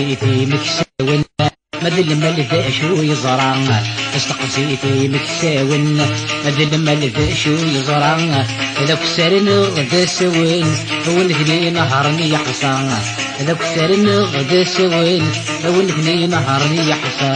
استقصيتي مكساون مذل ملذ شو يزرع استقصيتي مكساون مذل ملذ شو يزرع إذا كسرن غدا سوين ونثني نهرني يحصى إذا كسرن غدا سوين ونثني نهرني يحصى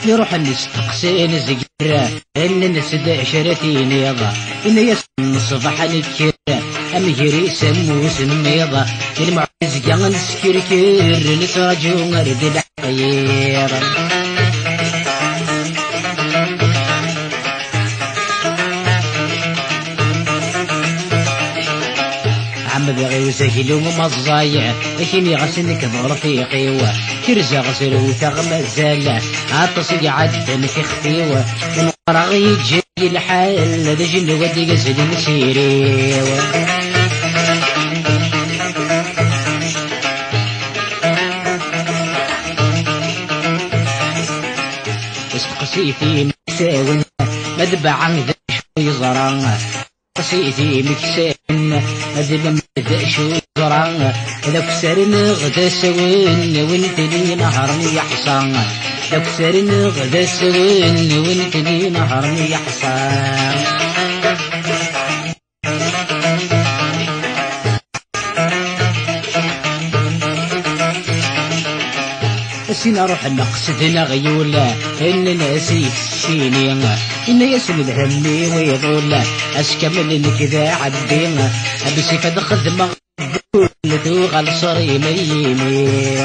يروح نستقسي نزقرا إن نسد عشرتين يضا إن يسن صباح نكرا أمهري سمو سميضا المعز قان نسكركر نتراجو نرد الحقير عم بغي وسهل ومضايع لكن يغسلك ظهر في قيوة كرزة غسل وثغم الزالة عطس عدن في خفيوة من قرغي يجي الحال ذا جن ودي قزل مسيري استقصيتي مساون مذبع ذا شوي زران قصيتي مكسان مذبع ذا شوي زران إذا كسرن غدا سوين وانتني نهرني يحصى إذا كسرن غدا سوين وانتني نهرني يحصى سينا روح نقصدنا غيولا إن ناسي الشيني إن يسم الهمي ويضولا أشكمل كذا عبينا بسيفة خدمة ذو غلصري ميمي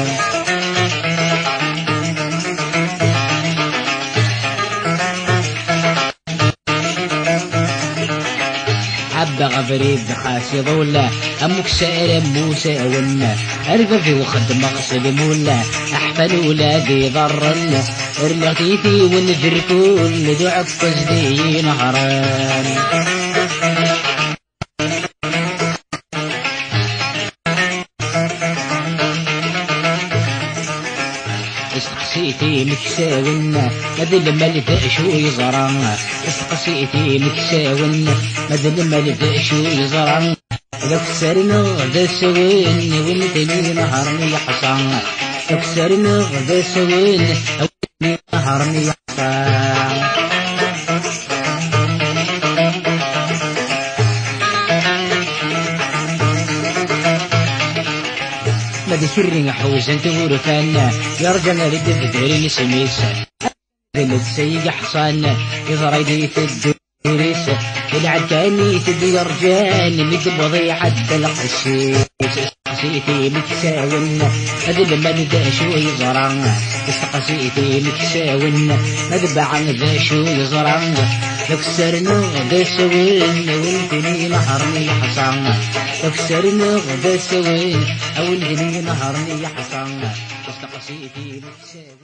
عبا غفري بخاسي ضولا أمك سائر موسى ونا أرففي وخد مغسل مولا أحفل ولادي ضرنا ارمغتيتي ونذر كل ذو عكز دي نهران استقصيتي مكساون مذل ملذ شو يزرع استقصيتي مكساون مذل ملذ شو يزرع إذا كسرنا غدا سوين وانتني نهرني يحصى إذا كسرنا غدا سوين وانتني نهرني يحصى مدي سرين حوزن تقول فانا يرجع لد بدري سميسة ذل السيق حصان يضريدي في الدريسة العتاني تدي رجال متبضي حتى القشيش استقصيتي مكساون هذا لما ذا شو يزرع استقصيتي مكساون مذبع ذا شو يزرع لو كسرنا غدا سوين وانتني نهرني حصان لو كسرنا غدا سوين او انتني نهرني حصان استقصيتي مكساون